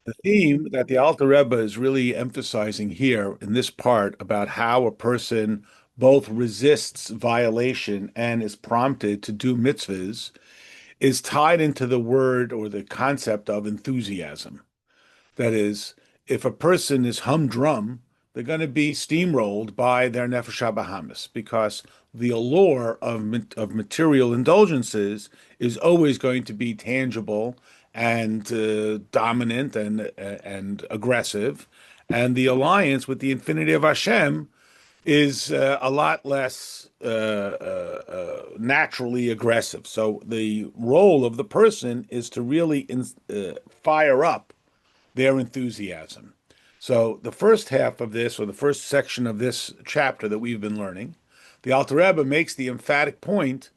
The theme that the Alter Rebbe is really emphasizing here in this part about how a person both resists violation and is prompted to do mitzvahs is tied into the word or the concept of enthusiasm. That is, if a person is humdrum, they're going to be steamrolled by their nefesh habahamis because the allure of material indulgences is always going to be tangible and dominant and aggressive, and the alliance with the infinity of Hashem is a lot less naturally aggressive. So the role of the person is to really fire up their enthusiasm. So the first half of this, or the first section of this chapter that we've been learning, the Alter Rebbe makes the emphatic point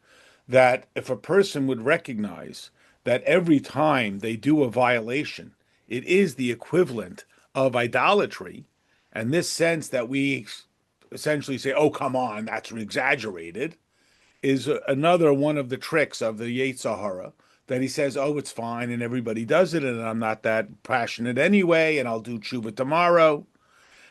that if a person would recognize that every time they do a violation, it is the equivalent of idolatry, and this sense that we essentially say, "Oh, come on, that's exaggerated," is another one of the tricks of the Yetzer Hara that he says, "Oh, it's fine, and everybody does it, and I'm not that passionate anyway, and I'll do tshuva tomorrow."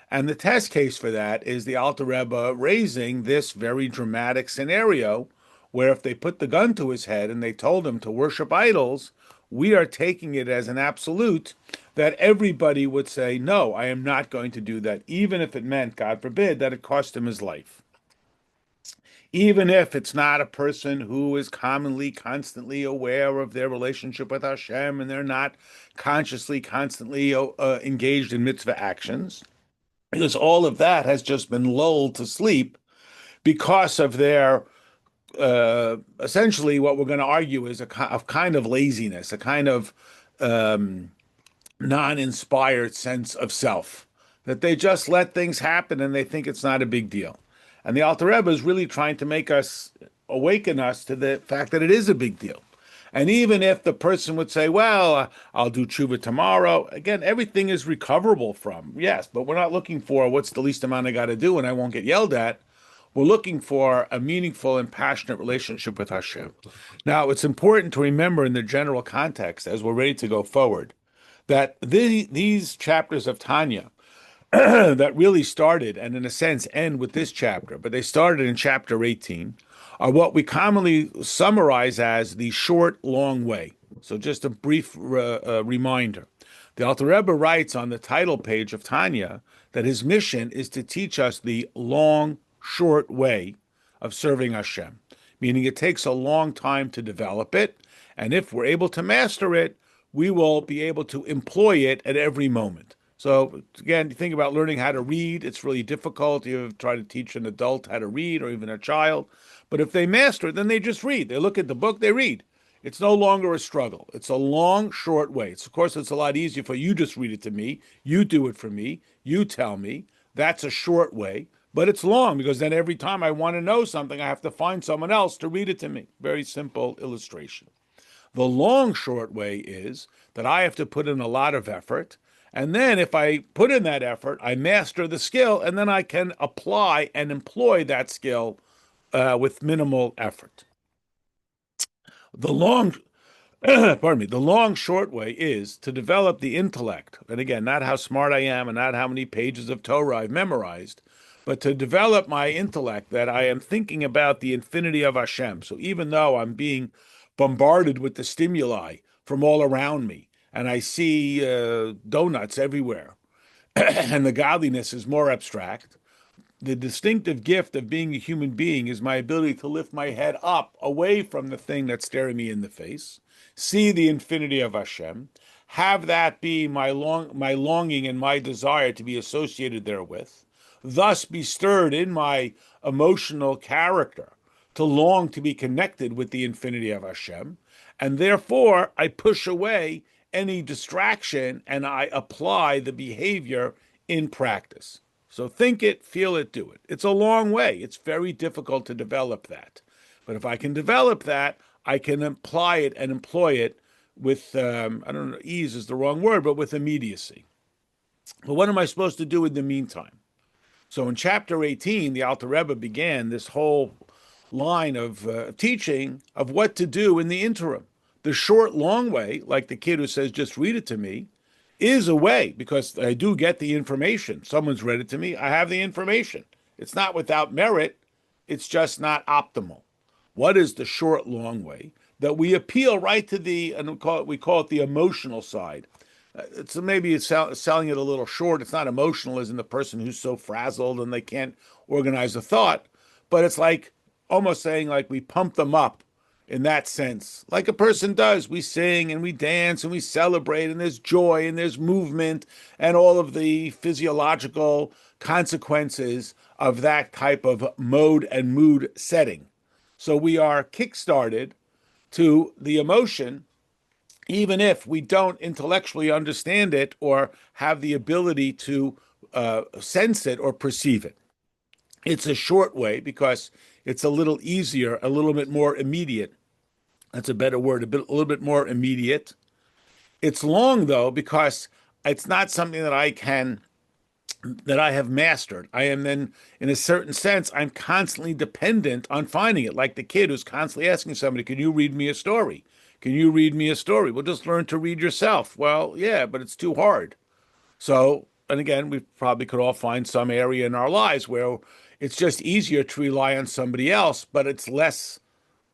And the test case for that is the Alter Rebbe raising this very dramatic scenario where if they put the gun to his head and they told him to worship idols, we are taking it as an absolute that everybody would say, "No, I am not going to do that," even if it meant, God forbid, that it cost him his life. Even if it's not a person who is commonly, constantly aware of their relationship with Hashem and they're not consciously, constantly engaged in mitzvah actions, because all of that has just been lulled to sleep because of their essentially what we're going to argue is a kind of laziness, a kind of um, non-inspired sense of self, that they just let things happen and they think it's not a big deal. And the Alter Rebbe is really trying to make us awaken us to the fact that it is a big deal. And even if the person would say, "Well, I'll do tshuva tomorrow," again, everything is recoverable from. Yes, but we're not looking for what's the least amount I got to do and I won't get yelled at. We're looking for a meaningful and passionate relationship with Hashem. Now, it's important to remember in the general context as we're ready to go forward that these chapters of Tanya that really started and in a sense end with this chapter, but they started in chapter 18, are what we commonly summarize as the short, long way. So just a brief reminder. The Alter Rebbe writes on the title page of Tanya that his mission is to teach us the long, short way of serving Hashem, meaning it takes a long time to develop it, and if we're able to master it, we will be able to employ it at every moment. So again, you think about learning how to read, it's really difficult. You try to teach an adult how to read or even a child. But if they master it, then they just read. They look at the book, they read. It's no longer a struggle. It's a long, short way. Of course, it's a lot easier for you just read it to me. You do it for me. You tell me. That's a short way. But it's long because then every time I want to know something, I have to find someone else to read it to me. Very simple illustration. The long, short way is that I have to put in a lot of effort. And then if I put in that effort, I master the skill, and then I can apply and employ that skill with minimal effort. The long, pardon me, the long, short way is to develop the intellect. And again, not how smart I am and not how many pages of Torah I've memorized, but to develop my intellect that I am thinking about the infinity of Hashem. So even though I'm being bombarded with the stimuli from all around me, and I see donuts everywhere, and the godliness is more abstract. The distinctive gift of being a human being is my ability to lift my head up away from the thing that's staring me in the face, see the infinity of Hashem, have that be my longing and my desire to be associated therewith, thus be stirred in my emotional character to long to be connected with the infinity of Hashem, and therefore I push away any distraction and I apply the behavior in practice. So think it, feel it, do it. It's a long way. It's very difficult to develop that. But if I can develop that, I can apply it and employ it with, I don't know, ease is the wrong word, but with immediacy. But what am I supposed to do in the meantime? So in chapter 18, the Alter Rebbe began this whole line of teaching of what to do in the interim. The short, long way, like the kid who says, just read it to me, is a way because I do get the information. Someone's read it to me. I have the information. It's not without merit. It's just not optimal. What is the short, long way that we appeal right to the, and we call it the emotional side. So maybe it's selling it a little short. It's not emotional as in the person who's so frazzled and they can't organize a thought, but it's like almost saying like we pump them up in that sense, like a person does. We sing and we dance and we celebrate, and there's joy and there's movement and all of the physiological consequences of that type of mode and mood setting. So we are kickstarted to the emotion, even if we don't intellectually understand it or have the ability to sense it or perceive it. It's a short way because it's a little easier, a little bit more immediate. That's a better word, a little bit more immediate. It's long though because it's not something that I have mastered. I am then, in a certain sense, I'm constantly dependent on finding it, like the kid who's constantly asking somebody, "Can you read me a story? Can you read me a story?" Well, just learn to read yourself. Well, yeah, but it's too hard. So, and again, we probably could all find some area in our lives where it's just easier to rely on somebody else, but it's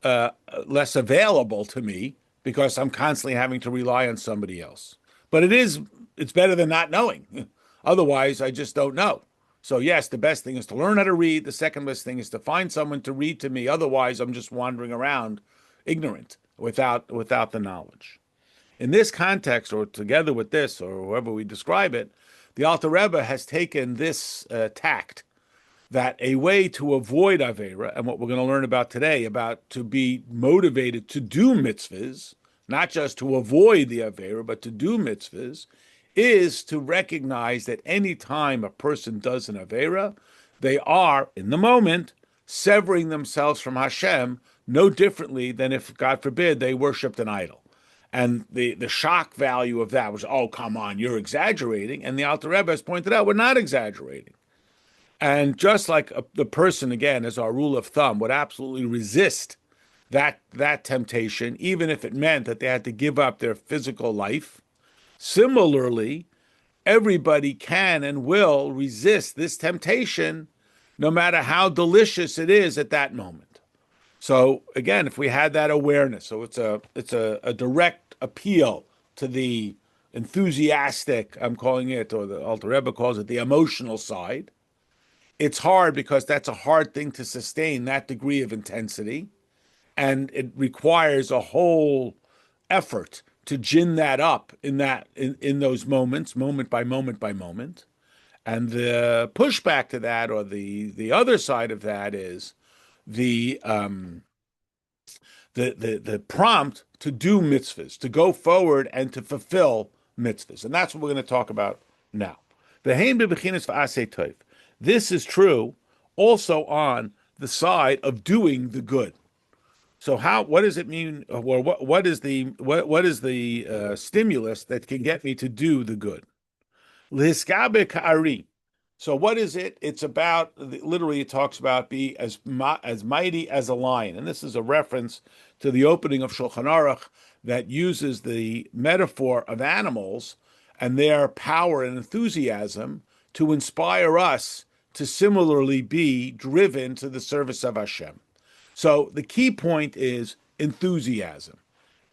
uh, less available to me because I'm constantly having to rely on somebody else. But it's better than not knowing. Otherwise, I just don't know. So yes, the best thing is to learn how to read. The second best thing is to find someone to read to me. Otherwise, I'm just wandering around ignorant without the knowledge. In this context, or together with this, or however we describe it, the Alter Rebbe has taken this tact that a way to avoid Avera, and what we're going to learn about today, about to be motivated to do mitzvahs, not just to avoid the Avera, but to do mitzvahs, is to recognize that any time a person does an Avera, they are, in the moment, severing themselves from Hashem no differently than if, God forbid, they worshipped an idol. And the shock value of that was, oh, come on, you're exaggerating. And the Alter Rebbe has pointed out, we're not exaggerating. And just like the person, again, as our rule of thumb, would absolutely resist that temptation, even if it meant that they had to give up their physical life. Similarly, everybody can and will resist this temptation, no matter how delicious it is at that moment. So again, if we had that awareness, so it's a direct appeal to the enthusiastic, I'm calling it, or the Alter Rebbe calls it, the emotional side. It's hard because that's a hard thing to sustain, that degree of intensity, and it requires a whole effort to gin that up in those moments, moment by moment by moment. And the pushback to that, or the other side of that, is the the prompt to do mitzvahs, to go forward and to fulfill mitzvahs, and that's what we're going to talk about now. This is true also on the side of doing the good. So how? What does it mean? Or what is the stimulus that can get me to do the good? Liskabe ka'ari. So what is it? It's about, literally it talks about be as mighty as a lion, and this is a reference to the opening of Shulchan Aruch that uses the metaphor of animals and their power and enthusiasm to inspire us to similarly be driven to the service of Hashem. So the key point is enthusiasm.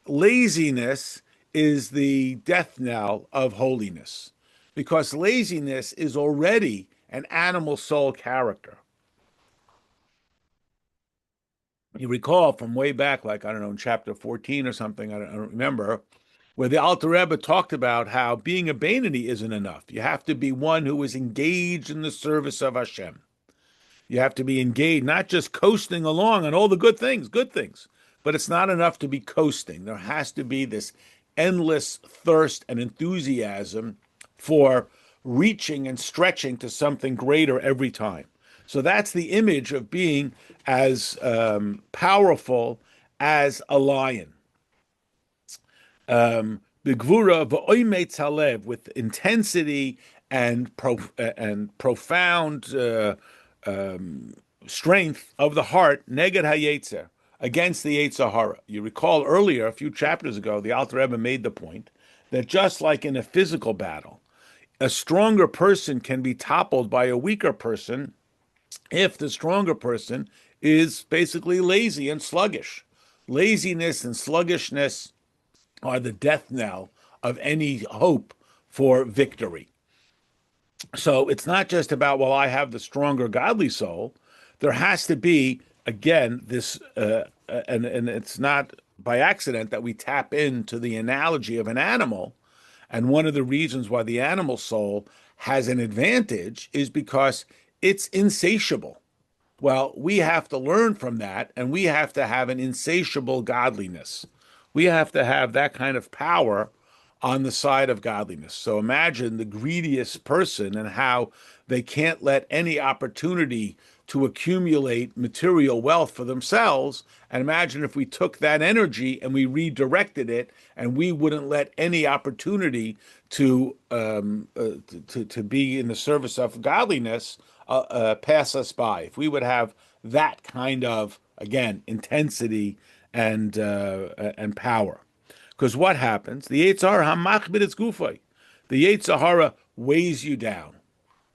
Laziness is the death knell of holiness because laziness is already an animal soul character. You recall from way back, like, I don't know, in chapter 14 or something, I don't remember, where the Alter Rebbe talked about how being a Beinoni isn't enough. You have to be one who is engaged in the service of Hashem. You have to be engaged, not just coasting along on all the good things, but it's not enough to be coasting. There has to be this endless thirst and enthusiasm for reaching and stretching to something greater every time. So that's the image of being as powerful as a lion. Bigvura v'oimetz halev, with intensity and profound strength of the heart, neged hayetzer, against the Yetzer Hara. You recall earlier, a few chapters ago, the Alter Rebbe made the point that just like in a physical battle, a stronger person can be toppled by a weaker person if the stronger person is basically lazy and sluggish. Laziness and sluggishness are the death knell of any hope for victory. So it's not just about, well, I have the stronger godly soul. There has to be, again, this, and it's not by accident that we tap into the analogy of an animal. And one of the reasons why the animal soul has an advantage is because it's insatiable. Well, we have to learn from that, and we have to have an insatiable godliness. We have to have that kind of power on the side of godliness. So imagine the greediest person and how they can't let any opportunity to accumulate material wealth for themselves. And imagine if we took that energy and we redirected it, and we wouldn't let any opportunity to be in the service of godliness pass us by. If we would have that kind of, again, intensity and power. Because what happens? The Yetzer Hara hamachbid es gufay. The Yetzer Hara weighs you down.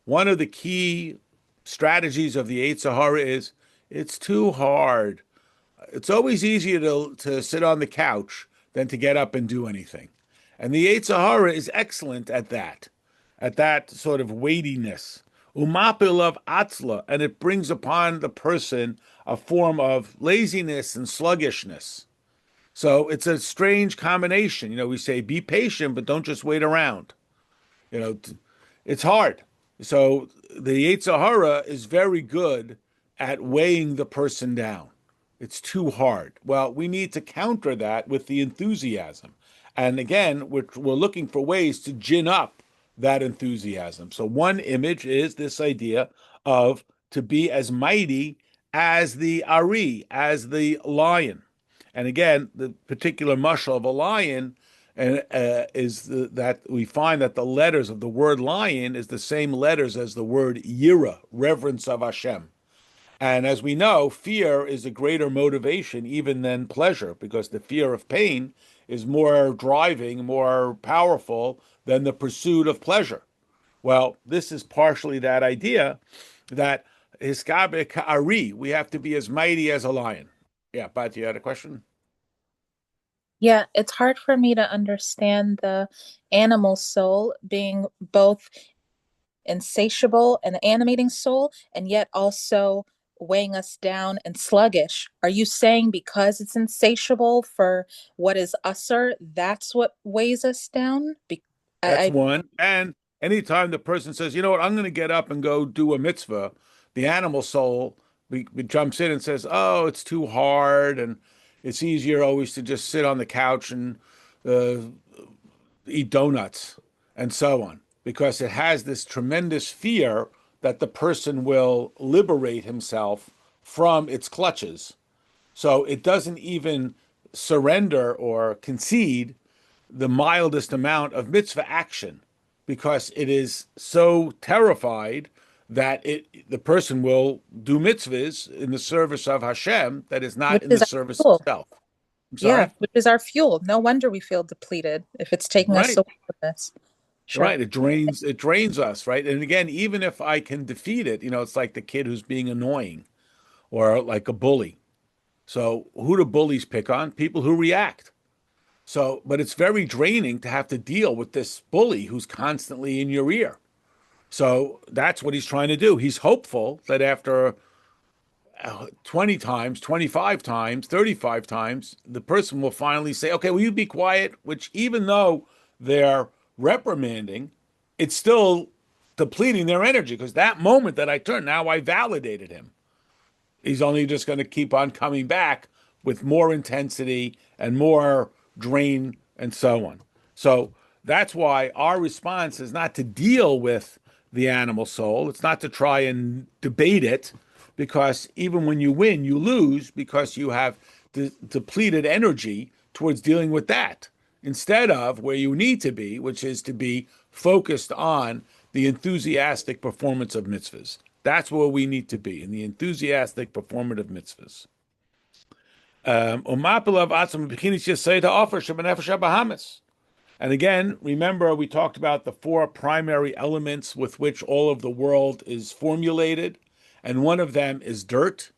One of the key strategies of the Yetzer Hara is it's too hard. It's always easier to sit on the couch than to get up and do anything. And the Yetzer Hara is excellent at that sort of weightiness. Umapil of atzla, and it brings upon the person a form of laziness and sluggishness. So it's a strange combination. We say be patient, but don't just wait around. You know, it's hard. So the Yetzer Hara is very good at weighing the person down. It's too hard. Well, we need to counter that with the enthusiasm. And again, we're looking for ways to gin up that enthusiasm. So one image is this idea of to be as mighty as the Ari, as the lion. And again, the particular mashal of a lion that we find that the letters of the word lion is the same letters as the word yira, reverence of Hashem. And as we know, fear is a greater motivation even than pleasure, because the fear of pain is more driving, more powerful than the pursuit of pleasure. Well, this is partially that idea that hiskabe ka'ari, we have to be as mighty as a lion. Yeah, Pat, you had a question? Yeah, it's hard for me to understand the animal soul being both insatiable and animating soul, and yet also weighing us down and sluggish. Are you saying because it's insatiable for what is usser, that's what weighs us down? That's I one. And anytime the person says, you know what, I'm going to get up and go do a mitzvah, the animal soul jumps in and says, oh, it's too hard. And it's easier always to just sit on the couch and uh, eat donuts and so on, because it has this tremendous fear that the person will liberate himself from its clutches. So it doesn't even surrender or concede the mildest amount of mitzvah action because it is so terrified that the person will do mitzvahs in the service of Hashem that is not which in is the our service of fuel. self. I'm Yeah, sorry? which is our fuel. No wonder we feel depleted if it's taking us Right. away from this. Sure. Right. It drains us, right? And again, even if I can defeat it, it's like the kid who's being annoying or like a bully. So who do bullies pick on? People who react. So, but it's very draining to have to deal with this bully who's constantly in your ear. So that's what he's trying to do. He's hopeful that after 20 times, 25 times, 35 times, the person will finally say, okay, will you be quiet? Which, even though they're reprimanding, it's still depleting their energy because that moment that I turned, now I validated him. He's only just going to keep on coming back with more intensity and more drain and so on. So that's why our response is not to deal with the animal soul. It's not to try and debate it, because even when you win, you lose because you have depleted energy towards dealing with that instead of where you need to be, which is to be focused on the enthusiastic performance of mitzvahs. That's where we need to be, in the enthusiastic performative mitzvahs. And again, remember we talked about the four primary elements with which all of the world is formulated, and one of them is dirt.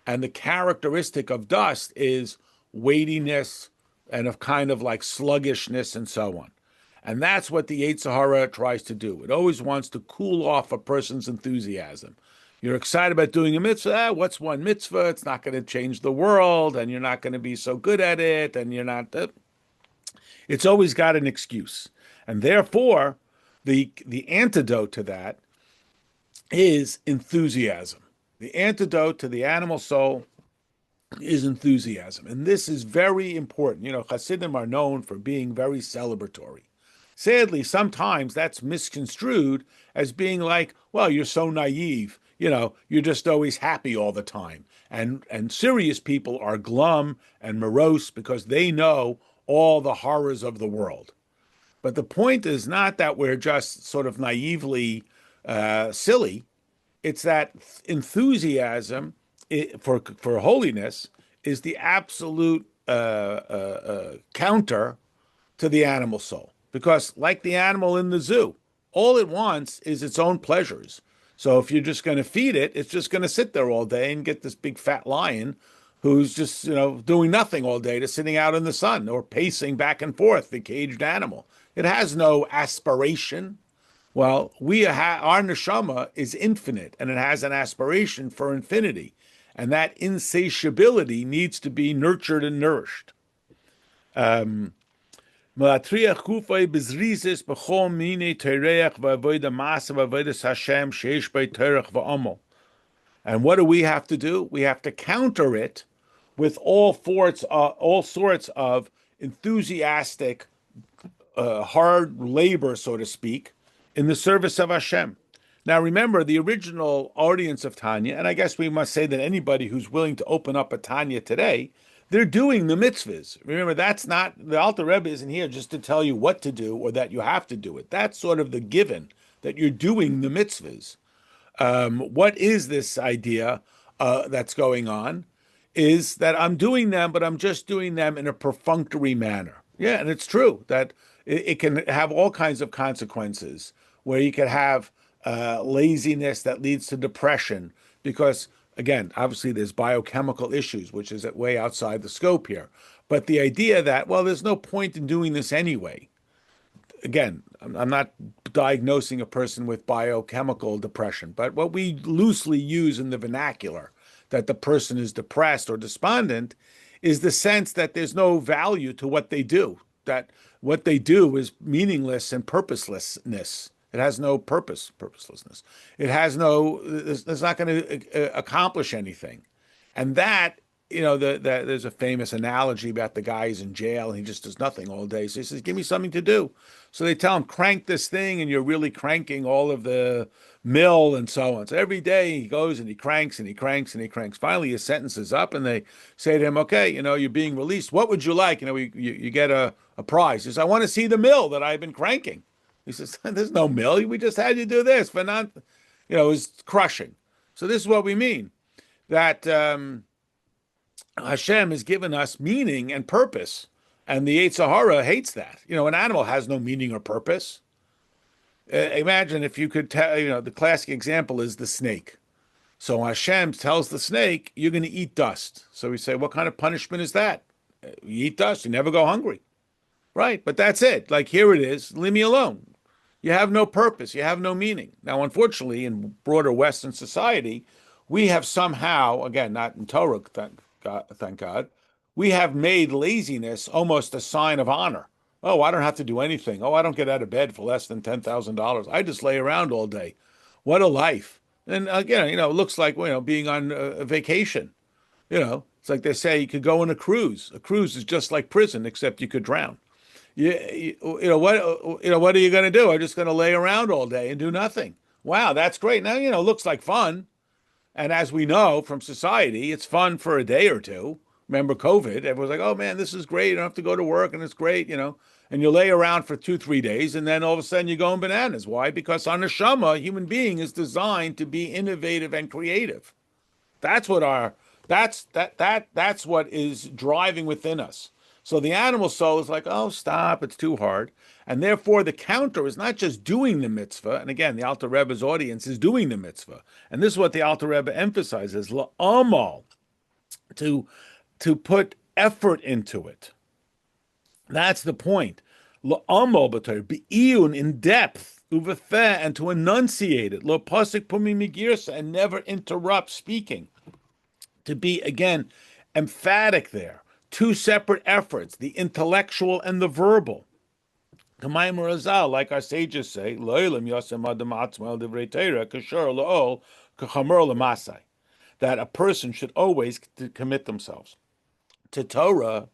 And the characteristic of dust is weightiness and of kind of like sluggishness and so on. And that's what the Yetzer Hara tries to do. It always wants to cool off a person's enthusiasm. You're excited about doing a mitzvah. What's one mitzvah? It's not going to change the world, and you're not going to be so good at it, and you're not. It's always got an excuse, and therefore, the antidote to that is enthusiasm. The antidote to the animal soul is enthusiasm. And this is very important. You know, Hasidim are known for being very celebratory. Sadly, sometimes that's misconstrued as being like, well, you're so naive. You know, you're just always happy all the time. And serious people are glum and morose because they know all the horrors of the world. But the point is not that we're just sort of naively silly. It's that enthusiasm for holiness is the absolute counter to the animal soul. Because, like the animal in the zoo, all it wants is its own pleasures. So, if you're just going to feed it, it's just going to sit there all day and get this big fat lion who's just, doing nothing all day, to sitting out in the sun or pacing back and forth, the caged animal. It has no aspiration. Well, our neshama is infinite, and it has an aspiration for infinity, and that insatiability needs to be nurtured and nourished. And what do we have to do? We have to counter it with all sorts of enthusiastic, hard labor, so to speak, in the service of Hashem. Now, remember, the original audience of Tanya, and I guess we must say that anybody who's willing to open up a Tanya today, they're doing the mitzvahs. Remember, that's not, the Alter Rebbe isn't here just to tell you what to do or that you have to do it. That's sort of the given, that you're doing the mitzvahs. What is this idea that's going on? Is that I'm doing them, but I'm just doing them in a perfunctory manner. Yeah, and it's true that it can have all kinds of consequences where you can have laziness that leads to depression because, again, obviously there's biochemical issues, which is way outside the scope here. But the idea that, well, there's no point in doing this anyway. Again, I'm not diagnosing a person with biochemical depression, but what we loosely use in the vernacular, that the person is depressed or despondent, is the sense that there's no value to what they do, that what they do is meaningless and purposelessness. It has no purposelessness. It has no, it's not going to accomplish anything. And that, there's a famous analogy about the guy who's in jail and he just does nothing all day. So he says, give me something to do. So they tell him, crank this thing, and you're really cranking all of the mill and so on. So every day he goes and he cranks and he cranks and he cranks. Finally, his sentence is up and they say to him, okay, you're being released. What would you like? You get a prize. He says, I want to see the mill that I've been cranking. He says, there's no mill. We just had you do this for not, it was crushing. So this is what we mean, that Hashem has given us meaning and purpose, and the Yetzer Hara hates that. An animal has no meaning or purpose. Imagine if you could tell, the classic example is the snake. So Hashem tells the snake, you're going to eat dust. So we say, what kind of punishment is that? You eat dust, you never go hungry. Right, but that's it. Like, here it is, leave me alone. You have no purpose, you have no meaning. Now, unfortunately, in broader Western society, we have somehow, again, not in Torah, thank God, we have made laziness almost a sign of honor. Oh, I don't have to do anything. Oh, I don't get out of bed for less than $10,000. I just lay around all day. What a life. And again, it looks like, being on a vacation. It's like they say you could go on a cruise. A cruise is just like prison, except you could drown. What are you going to do? I'm just going to lay around all day and do nothing. Wow, that's great. Now, looks like fun. And as we know from society, it's fun for a day or two. Remember COVID? Everyone's like, oh man, this is great. You don't have to go to work and it's great, And you lay around for 2-3 days and then all of a sudden you're going bananas. Why? Because our neshama, human being, is designed to be innovative and creative. That's what that's what is driving within us. So the animal soul is like, oh, stop, it's too hard. And therefore, the counter is not just doing the mitzvah. And again, the Alter Rebbe's audience is doing the mitzvah. And this is what the Alter Rebbe emphasizes, la'amal, to, to put effort into it. That's the point. La'amal b'Torah, be'iyun, in depth, uvefeh, and to enunciate it. Lo pasik pumi migirsa, and never interrupt speaking. To be, again, emphatic there. Two separate efforts, the intellectual and the verbal. Kamayim Razal, like our sages say, that a person should always commit themselves to Torah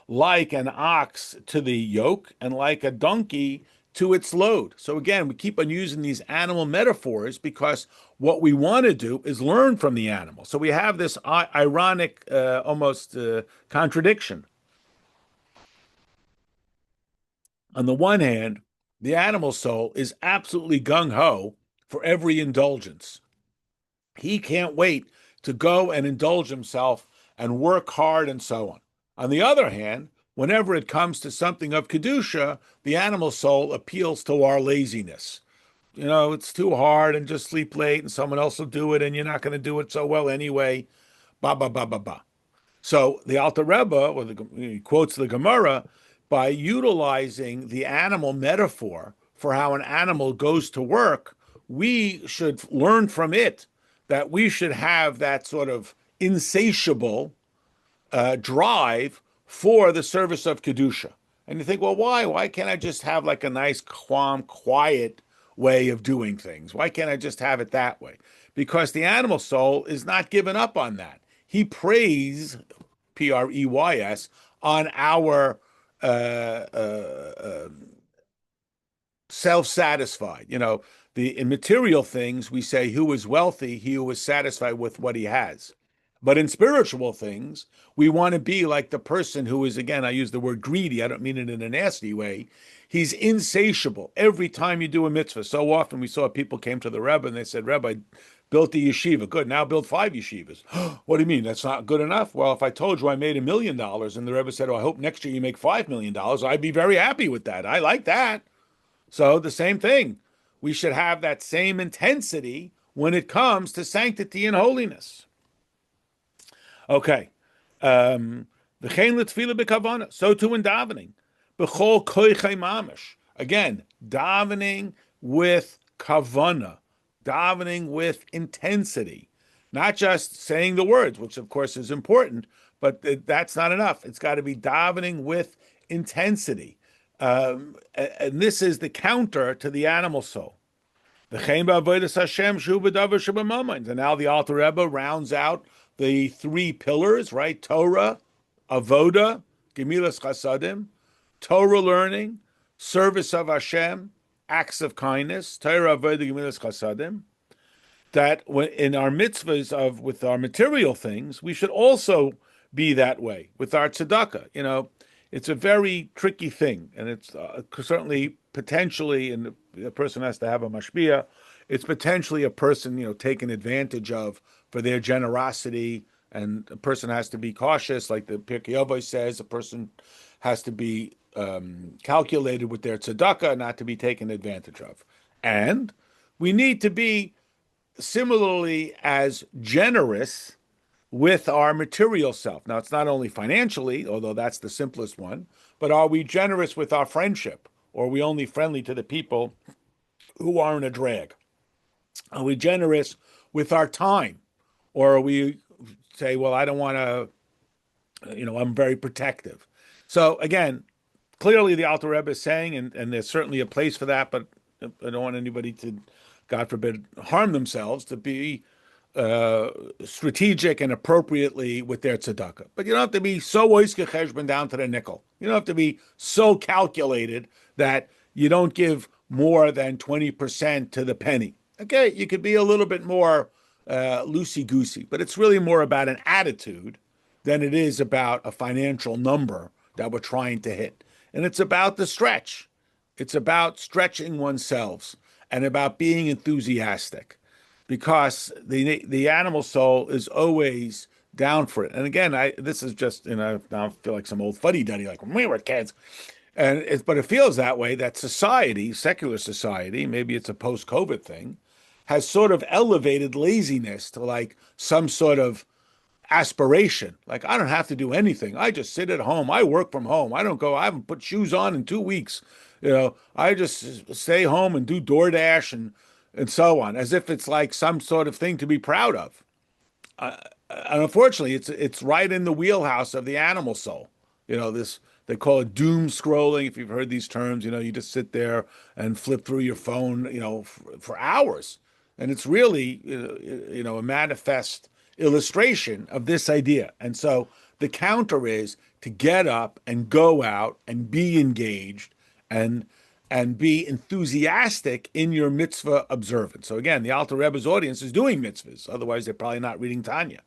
like an ox to the yoke and like a donkey to its load. So again, we keep on using these animal metaphors because what we want to do is learn from the animal. So we have this ironic, almost contradiction. On the one hand, the animal soul is absolutely gung-ho for every indulgence. He can't wait to go and indulge himself and work hard and so on. On the other hand, whenever it comes to something of Kedusha, the animal soul appeals to our laziness. You know, it's too hard and just sleep late and someone else will do it and you're not going to do it so well anyway. Ba, ba, ba, ba, ba. So the Alter Rebbe, he quotes the Gemara, by utilizing the animal metaphor for how an animal goes to work, we should learn from it that we should have that sort of insatiable drive for the service of Kedusha. And you think, well, why? Why can't I just have like a nice, calm, quiet way of doing things? Why can't I just have it that way? Because the animal soul is not giving up on that. He preys, P-R-E-Y-S, on our self-satisfied. You know, in material things, we say, who is wealthy, he who is satisfied with what he has. But in spiritual things, we want to be like the person who is, again, I use the word greedy. I don't mean it in a nasty way. He's insatiable. Every time you do a mitzvah, so often we saw people came to the Rebbe and they said, Rebbe, I built the yeshiva. Good, now build 5 yeshivas. What do you mean? That's not good enough? Well, if I told you I made $1 million and the Rebbe said, oh, I hope next year you make $5 million, I'd be very happy with that. I like that. So the same thing. We should have that same intensity when it comes to sanctity and holiness. Okay. So too in davening. B'chol koichei mamish. Again, davening with kavana, davening with intensity, not just saying the words, which of course is important, but that's not enough. It's got to be davening with intensity. And this is the counter to the animal soul. And now the Alter Rebbe rounds out the 3 pillars, right? Torah, avoda, gemilas chasadim, Torah learning, service of Hashem, acts of kindness, Torah, avoda, gemilas chasadim. That in our mitzvahs with our material things, we should also be that way with our tzedakah. You know, it's a very tricky thing, and it's certainly potentially, and the person has to have a mashpia. It's potentially a person, taken advantage of for their generosity, and a person has to be cautious, like the Pirkei Avos says. A person has to be calculated with their tzedakah, not to be taken advantage of. And we need to be similarly as generous with our material self. Now, it's not only financially, although that's the simplest one, but are we generous with our friendship? Or are we only friendly to the people who aren't a drag? Are we generous with our time? Or are we say, well, I don't want to, I'm very protective. So again, clearly the Alter Rebbe is saying, and there's certainly a place for that, but I don't want anybody to, God forbid, harm themselves, to be strategic and appropriately with their tzedakah. But you don't have to be so oiske cheshbon down to the nickel. You don't have to be so calculated that you don't give more than 20% to the penny. Okay, you could be a little bit more loosey-goosey, but it's really more about an attitude than it is about a financial number that we're trying to hit. And it's about the stretch. It's about stretching oneself and about being enthusiastic, because the animal soul is always down for it. And again, this is just, now I feel like some old fuddy-duddy, like when we were kids. But it feels that way, that society, secular society, maybe it's a post-COVID thing, has sort of elevated laziness to like some sort of aspiration. Like, I don't have to do anything. I just sit at home. I work from home. I don't go, I haven't put shoes on in 2 weeks. I just stay home and do DoorDash and so on, as if it's like some sort of thing to be proud of. And unfortunately, it's right in the wheelhouse of the animal soul. This they call it doom scrolling. If you've heard these terms, you just sit there and flip through your phone, for hours, and it's really, a manifest illustration of this idea. And so the counter is to get up and go out and be engaged and be enthusiastic in your mitzvah observance. So again, the Alter Rebbe's audience is doing mitzvahs. Otherwise, they're probably not reading Tanya.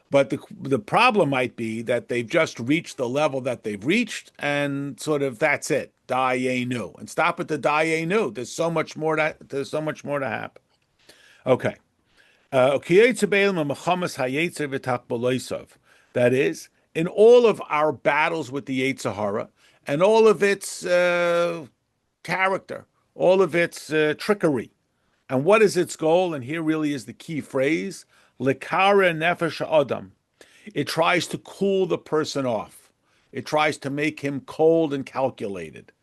But the problem might be that they've just reached the level that they've reached, and sort of that's it. Dayenu. And stop at the Dayenu. There's so much more to happen. Okay. That is, in all of our battles with the Yetzer Hara and all of its character, all of its trickery. And what is its goal? And here really is the key phrase, Likara nefesh adam. It tries to cool the person off. It tries to make him cold and calculated.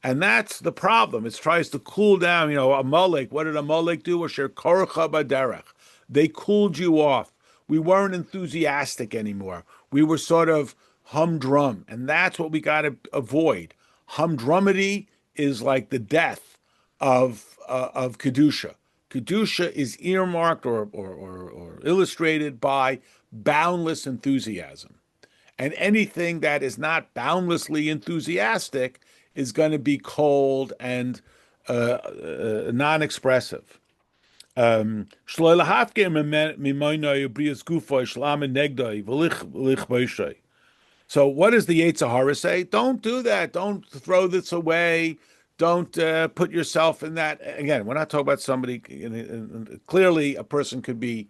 And that's the problem. It tries to cool down. Amalek, what did Amalek do? Asher korcha baderech. They cooled you off. We weren't enthusiastic anymore. We were sort of humdrum. And that's what we got to avoid. Humdrumity is like the death of Kedusha. Kedusha is earmarked or illustrated by boundless enthusiasm. And anything that is not boundlessly enthusiastic is going to be cold and non-expressive. So what does the Yetzer Hara say? Don't do that. Don't throw this away. Don't put yourself in that. Again, we're not talking about somebody. Clearly, a person could be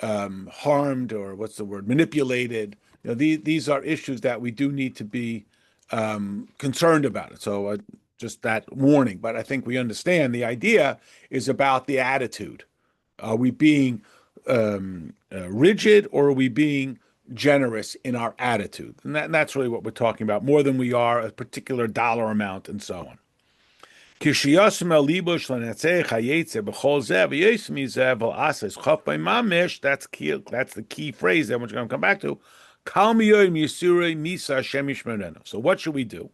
harmed, or what's the word, manipulated. These are issues that we do need to be concerned about it. So just that warning. But I think we understand the idea is about the attitude. Are we being rigid, or are we being generous in our attitude? And that's really what we're talking about, more than we are a particular dollar amount and so on. That's the key phrase that we're going to come back to. So what should we do?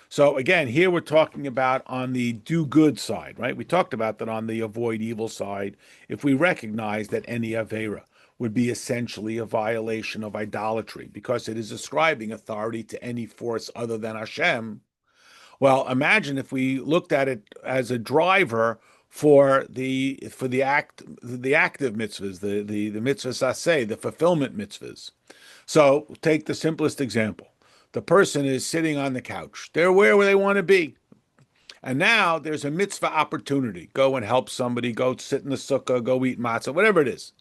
So again, here we're talking about on the do good side, right? We talked about that on the avoid evil side. If we recognize that any avera would be essentially a violation of idolatry because it is ascribing authority to any force other than Hashem. Well, imagine if we looked at it as a driver for the active mitzvahs, the mitzvahs aseh, the fulfillment mitzvahs. So take the simplest example. The person is sitting on the couch. They're where they want to be. And now there's a mitzvah opportunity. Go and help somebody, go sit in the sukkah, go eat matzah, whatever it is.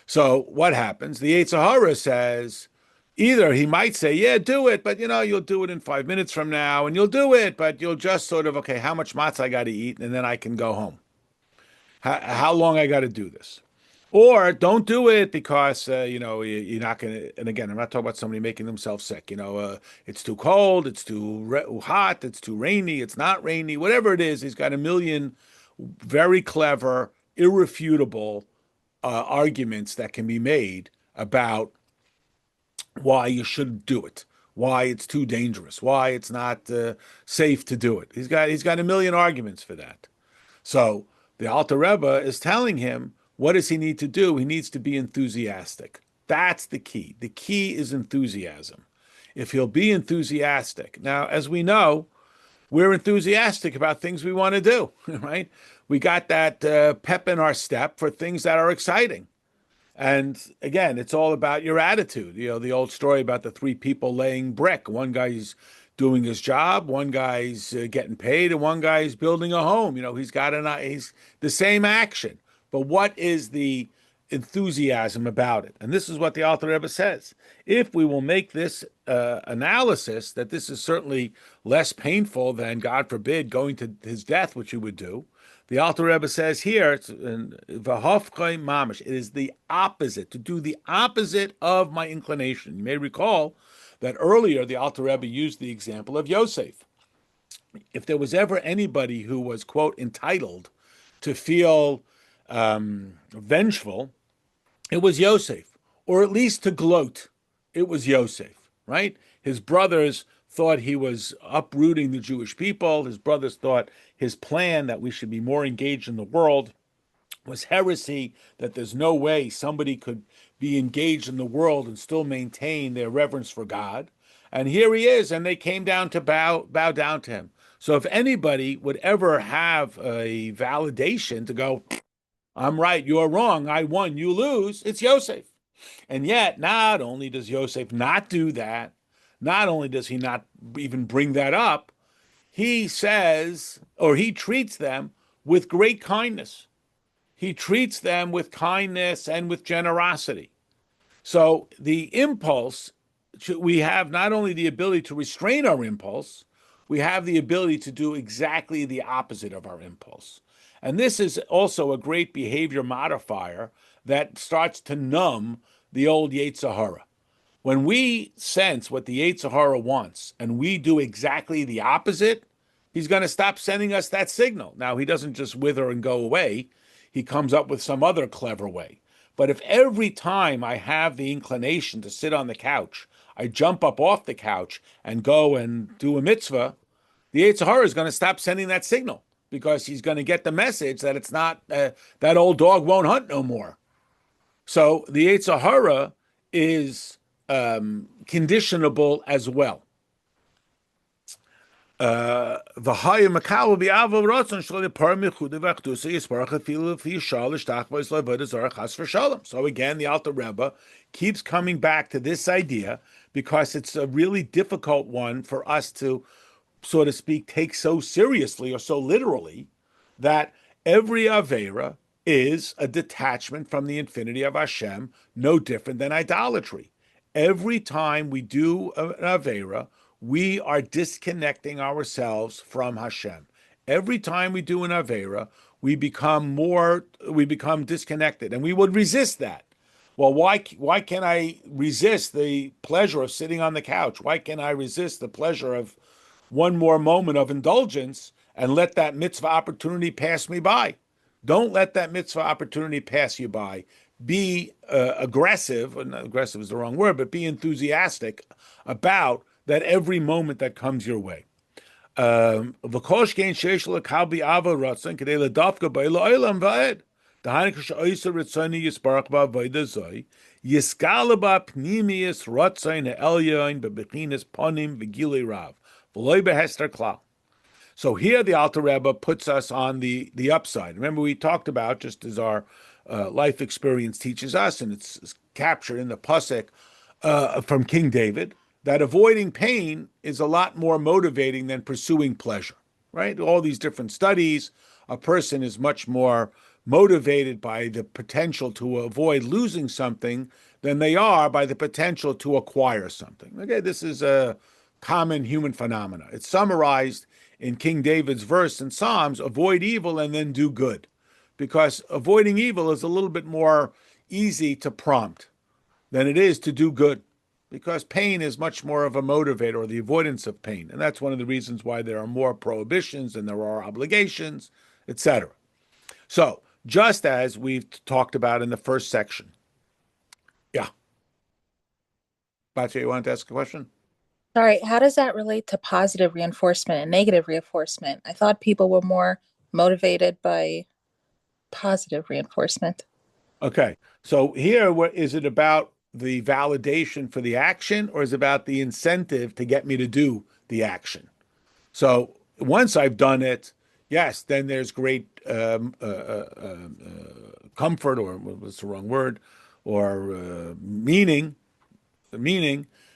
So what happens? The Yetzer Hara says, either he might say, yeah, do it, but you'll do it in 5 minutes from now, and you'll do it, but you'll just sort of, okay, how much matzah I got to eat, and then I can go home. How long I got to do this? Or don't do it because, you're not going to, and again, I'm not talking about somebody making themselves sick. It's too cold, it's too hot, it's too rainy, it's not rainy, whatever it is. He's got a million very clever, irrefutable arguments that can be made about why you shouldn't do it, why it's too dangerous, why it's not safe to do it. He's got a million arguments for that. So the Alter Rebbe is telling him, what does he need to do? He needs to be enthusiastic. That's the key. The key is enthusiasm. If he'll be enthusiastic. Now, as we know, we're enthusiastic about things we want to do, right? We got that pep in our step for things that are exciting. And again, it's all about your attitude. The old story about the three people laying brick. One guy's doing his job, one guy's getting paid, and one guy's building a home. He's the same action. But what is the enthusiasm about it. And this is what the Alter Rebbe says. If we will make this analysis, that this is certainly less painful than, God forbid, going to his death, which he would do, the Alter Rebbe says here, it's v'hafchai mamish. It is the opposite, to do the opposite of my inclination. You may recall that earlier the Alter Rebbe used the example of Yosef. If there was ever anybody who was, quote, entitled to feel vengeful, it was Yosef, or at least to gloat, it was Yosef, right? His brothers thought he was uprooting the Jewish people. His brothers thought his plan that we should be more engaged in the world was heresy, that there's no way somebody could be engaged in the world and still maintain their reverence for God. And here he is, and they came down to bow down to him. So if anybody would ever have a validation to go, I'm right, you're wrong, I won, you lose, it's Yosef. And yet, not only does Yosef not do that, not only does he not even bring that up, he says, or he treats them with great kindness. He treats them with kindness and with generosity. So the impulse, we have not only the ability to restrain our impulse, we have the ability to do exactly the opposite of our impulse. And this is also a great behavior modifier that starts to numb the old Yetzer Hara. When we sense what the Yetzer Hara wants and we do exactly the opposite, he's going to stop sending us that signal. Now, he doesn't just wither and go away. He comes up with some other clever way. But if every time I have the inclination to sit on the couch, I jump up off the couch and go and do a mitzvah, the Yetzer Hara is going to stop sending that signal, because he's going to get the message that it's not, that old dog won't hunt no more. So the Yetzer Hara is conditionable as well. So again, the Alter Rebbe keeps coming back to this idea because it's a really difficult one for us to, so to speak, take so seriously or so literally, that every Avera is a detachment from the infinity of Hashem, no different than idolatry. Every time we do an Avera, we are disconnecting ourselves from Hashem. Every time we do an Avera, we become disconnected, and we would resist that. Well, why can I resist the pleasure of sitting on the couch? Why can I resist the pleasure of one more moment of indulgence and let that mitzvah opportunity pass me by? Don't let that mitzvah opportunity pass you by. Be aggressive, not aggressive is the wrong word, but be enthusiastic about that every moment that comes your way. And so here the Alter Rebbe puts us on the upside. Remember, we talked about, just as our life experience teaches us, and it's captured in the Pasuk from King David, that avoiding pain is a lot more motivating than pursuing pleasure, right? All these different studies, a person is much more motivated by the potential to avoid losing something than they are by the potential to acquire something. Okay, this is a common human phenomena. It's summarized in King David's verse in Psalms, avoid evil and then do good. Because avoiding evil is a little bit more easy to prompt than it is to do good. Because pain is much more of a motivator, or the avoidance of pain. And that's one of the reasons why there are more prohibitions and there are obligations, etc. So, just as we've talked about in the first section. Yeah. Batya, you wanted to ask a question? Sorry, how does that relate to positive reinforcement and negative reinforcement? I thought people were more motivated by positive reinforcement. Okay. So here, what is it about the validation for the action, or is it about the incentive to get me to do the action? So once I've done it, yes, then there's great comfort, or what's the wrong word, or meaning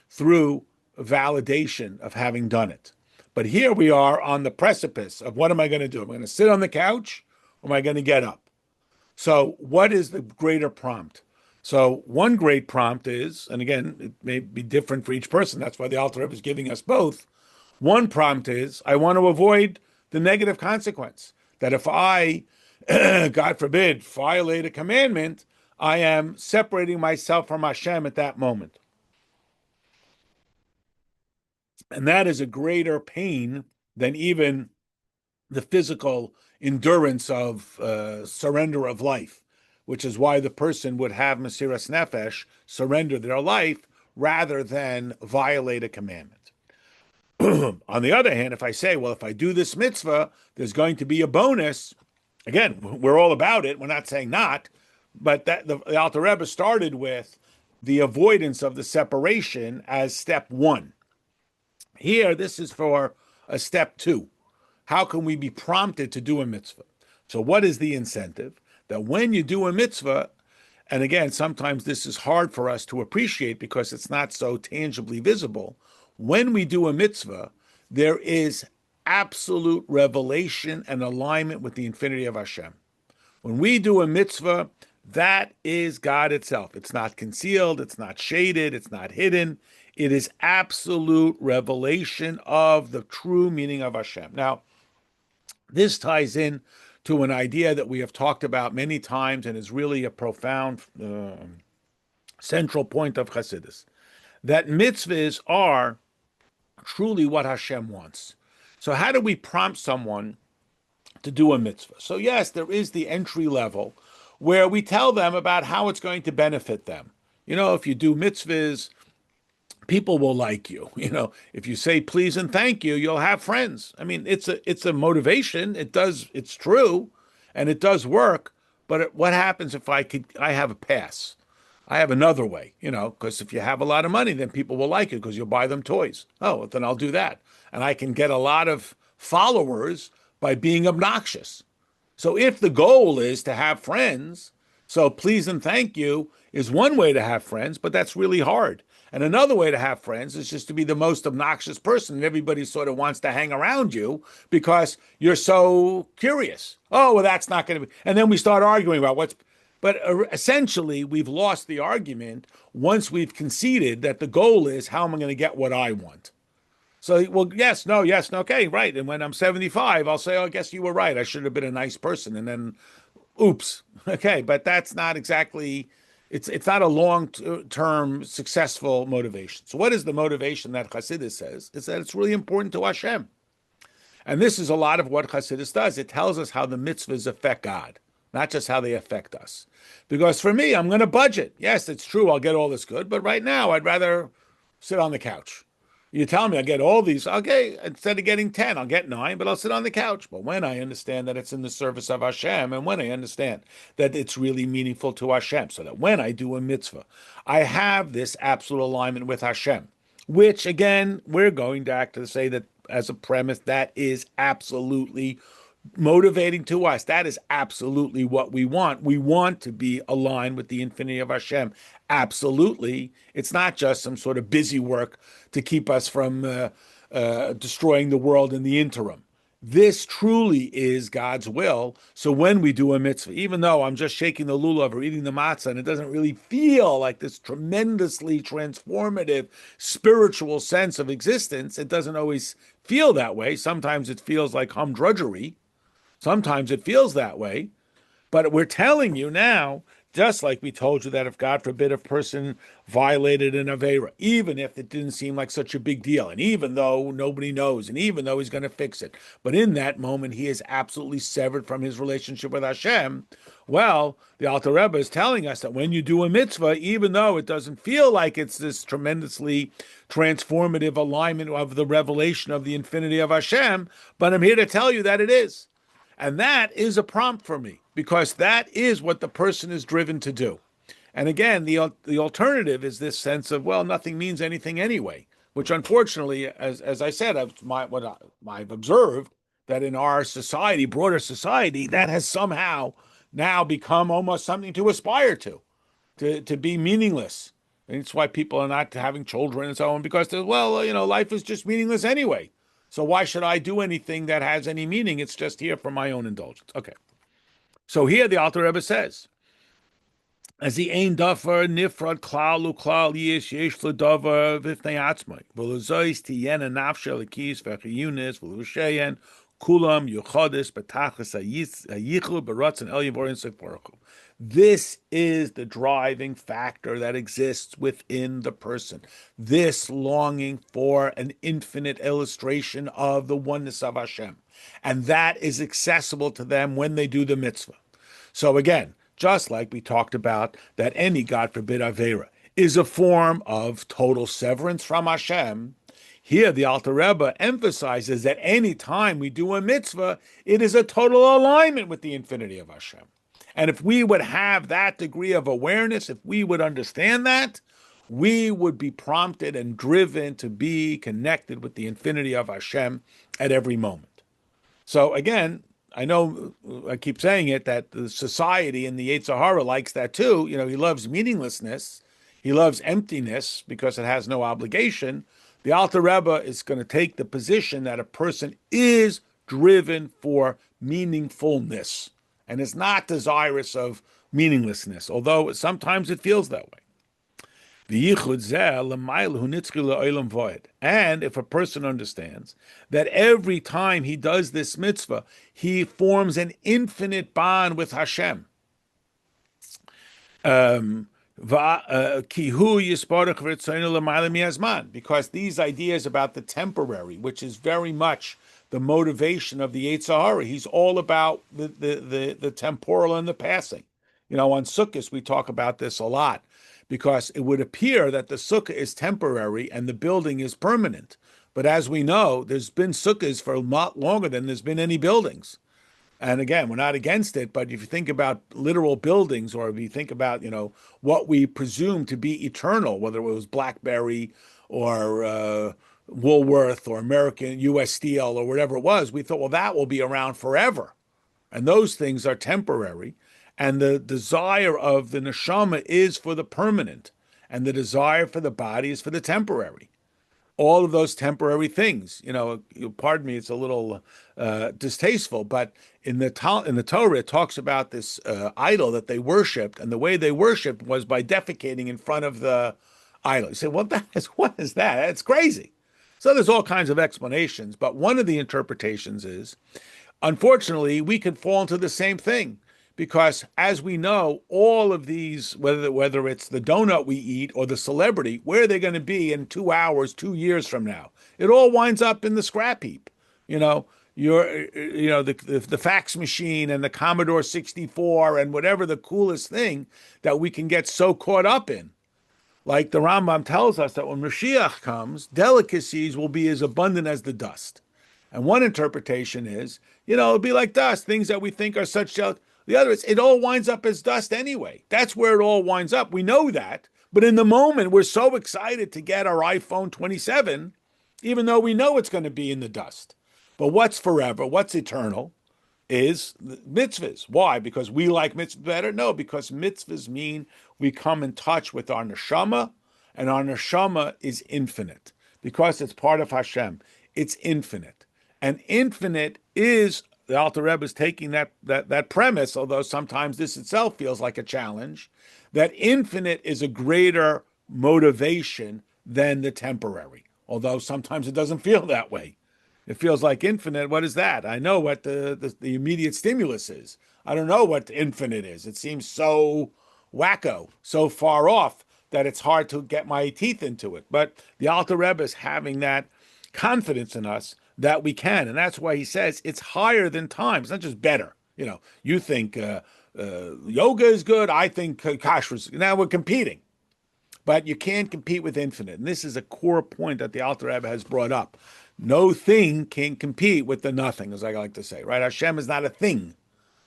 through validation of having done it. But here we are on the precipice of, what am I going to do? Am I going to sit on the couch, or am I going to get up? So, what is the greater prompt? So, one great prompt is, and again, it may be different for each person. That's why the Alter Rebbe is giving us both. One prompt is, I want to avoid the negative consequence that if I, God forbid, violate a commandment, I am separating myself from Hashem at that moment. And that is a greater pain than even the physical endurance of surrender of life, which is why the person would have Mesiras Nefesh, surrender their life, rather than violate a commandment. On the other hand, if I say, well, if I do this mitzvah, there's going to be a bonus. Again, we're all about it. We're not saying not, but that the Alter Rebbe started with the avoidance of the separation as step one. Here, this is for a step two. How can we be prompted to do a mitzvah? So, what is the incentive? That when you do a mitzvah, and again, sometimes this is hard for us to appreciate because it's not so tangibly visible. When we do a mitzvah, there is absolute revelation and alignment with the infinity of Hashem. When we do a mitzvah, that is God itself. It's not concealed, it's not shaded, it's not hidden. It is absolute revelation of the true meaning of Hashem. Now, this ties in to an idea that we have talked about many times and is really a profound central point of Chassidus, that mitzvahs are truly what Hashem wants. So how do we prompt someone to do a mitzvah? So yes, there is the entry level where we tell them about how it's going to benefit them. You know, if you do mitzvahs, people will like you. You know, if you say please and thank you, you'll have friends. I mean, it's a motivation. It's true, and it does work. But what happens if I have a pass? I have another way, you know, because if you have a lot of money, then people will like it because you'll buy them toys. Oh, well, then I'll do that. And I can get a lot of followers by being obnoxious. So if the goal is to have friends, so please and thank you is one way to have friends, but that's really hard. And another way to have friends is just to be the most obnoxious person, and everybody sort of wants to hang around you because you're so curious. Oh, well, that's not going to be. And then we start arguing about what's. But essentially, we've lost the argument once we've conceded that the goal is how am I going to get what I want? So, well, yes, no, okay, right. And when I'm 75, I'll say, oh, I guess you were right. I should have been a nice person. And then, oops, okay. But that's not exactly, it's not a long-term successful motivation. So what is the motivation that Chassidus says? Is that it's really important to Hashem. And this is a lot of what Chassidus does. It tells us how the mitzvahs affect God, not just how they affect us. Because for me, I'm going to budget. Yes, it's true, I'll get all this good, but right now I'd rather sit on the couch. You tell me I'll get all these, okay, instead of getting 10, I'll get 9, but I'll sit on the couch. But when I understand that it's in the service of Hashem, and when I understand that it's really meaningful to Hashem, so that when I do a mitzvah, I have this absolute alignment with Hashem, which again, we're going back to say that as a premise, that is absolutely motivating to us. That is absolutely what we want. We want to be aligned with the infinity of Hashem. Absolutely. It's not just some sort of busy work to keep us from destroying the world in the interim. This truly is God's will. So when we do a mitzvah, even though I'm just shaking the lulav or eating the matzah, and it doesn't really feel like this tremendously transformative spiritual sense of existence, it doesn't always feel that way. Sometimes it feels like humdrudgery. Sometimes it feels that way, but we're telling you now, just like we told you that if God forbid a person violated an Avera, even if it didn't seem like such a big deal, and even though nobody knows, and even though he's going to fix it, but in that moment he is absolutely severed from his relationship with Hashem. Well, the Alter Rebbe is telling us that when you do a mitzvah, even though it doesn't feel like it's this tremendously transformative alignment of the revelation of the infinity of Hashem, but I'm here to tell you that it is. And that is a prompt for me because that is what the person is driven to do. And again, the alternative is this sense of, well, nothing means anything anyway, which unfortunately, as I said, I've observed that in our society, broader society, that has somehow now become almost something to aspire to be meaningless. And it's why people are not having children and so on, because, well, you know, life is just meaningless anyway. So why should I do anything that has any meaning? It's just here for my own indulgence. Okay. So here the Alter Rebbe says, as the ein davar nifrad klal uklal yesh l'davar v'fnei atzmai v'lozois tiyena nafshe l'kis v'chiyunis v'lusheyen kulam yuchadis b'tachlis hayichlu b'ratzon el yavorin seforchu. This is the driving factor that exists within the person. This longing for an infinite illustration of the oneness of Hashem. And that is accessible to them when they do the mitzvah. So again, just like we talked about that any, God forbid, Avera is a form of total severance from Hashem, here the Alter Rebbe emphasizes that any time we do a mitzvah, it is a total alignment with the infinity of Hashem. And if we would have that degree of awareness, if we would understand that, we would be prompted and driven to be connected with the infinity of Hashem at every moment. So again, I know I keep saying it, that the society and the Yetzer Hara likes that too. You know, he loves meaninglessness. He loves emptiness because it has no obligation. The Alter Rebbe is going to take the position that a person is driven for meaningfulness and is not desirous of meaninglessness, although sometimes it feels that way. And if a person understands that every time he does this mitzvah, he forms an infinite bond with Hashem. Because these ideas about the temporary, which is very much the motivation of the Yetzer Hara, he's all about the temporal and the passing. You know, on Sukkot, we talk about this a lot, because it would appear that the sukkah is temporary and the building is permanent. But as we know, there's been sukkahs for a lot longer than there's been any buildings. And again, we're not against it, but if you think about literal buildings, or if you think about, you know, what we presume to be eternal, whether it was BlackBerry or Woolworth or American U.S. Steel or whatever it was, we thought, well, that will be around forever. And those things are temporary. And the desire of the neshama is for the permanent, and the desire for the body is for the temporary. All of those temporary things, you know, pardon me, it's a little distasteful, but in the Torah, it talks about this idol that they worshipped, and the way they worshipped was by defecating in front of the idol. You say, well, what is that? It's crazy. So there's all kinds of explanations, but one of the interpretations is, unfortunately, we can fall into the same thing. Because as we know, all of these, whether it's the donut we eat or the celebrity, where are they going to be in 2 hours, 2 years from now? It all winds up in the scrap heap. You know, the fax machine and the Commodore 64 and whatever the coolest thing that we can get so caught up in. Like the Rambam tells us that when Mashiach comes, delicacies will be as abundant as the dust. And one interpretation is, you know, it'll be like dust, things that we think are such the other is, it all winds up as dust anyway. That's where it all winds up. We know that. But in the moment, we're so excited to get our iPhone 27, even though we know it's going to be in the dust. But what's forever, what's eternal, is mitzvahs. Why? Because we like mitzvahs better? No, because mitzvahs mean we come in touch with our neshama, and our neshama is infinite. Because it's part of Hashem, it's infinite. And infinite is, the Alter Rebbe is taking that premise, although sometimes this itself feels like a challenge, that infinite is a greater motivation than the temporary, although sometimes it doesn't feel that way. It feels like infinite. What is that? I know what the immediate stimulus is. I don't know what infinite is. It seems so wacko, so far off, that it's hard to get my teeth into it. But the Alter Rebbe is having that confidence in us that we can. And that's why he says it's higher than time. It's not just better. You know, you think yoga is good. I think kashrut is good. Now we're competing. But you can't compete with infinite. And this is a core point that the Alter Rebbe has brought up. No thing can compete with the nothing, as I like to say, right? Hashem is not a thing.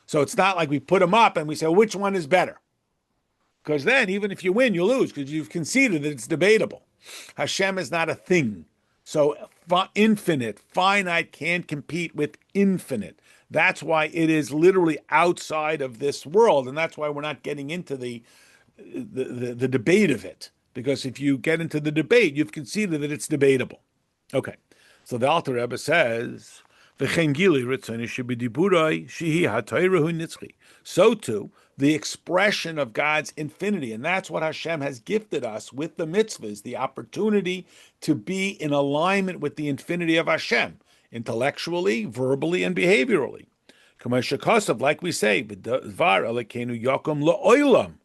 So it's not like we put them up and we say, well, which one is better? Because then even if you win, you lose because you've conceded that it's debatable. Hashem is not a thing. So infinite, finite can't compete with infinite. That's why it is literally outside of this world. And that's why we're not getting into the debate of it. Because if you get into the debate, you've conceded that it's debatable. Okay. So the Alter Rebbe says, V'chein gili ritzoni shebidiburai shehi ha'toirahu nitzchi. So too, the expression of God's infinity, and that's what Hashem has gifted us with the mitzvahs, the opportunity to be in alignment with the infinity of Hashem, intellectually, verbally, and behaviorally. Kamashakasav, like we say, b'dvar alekenu yakum la'olam,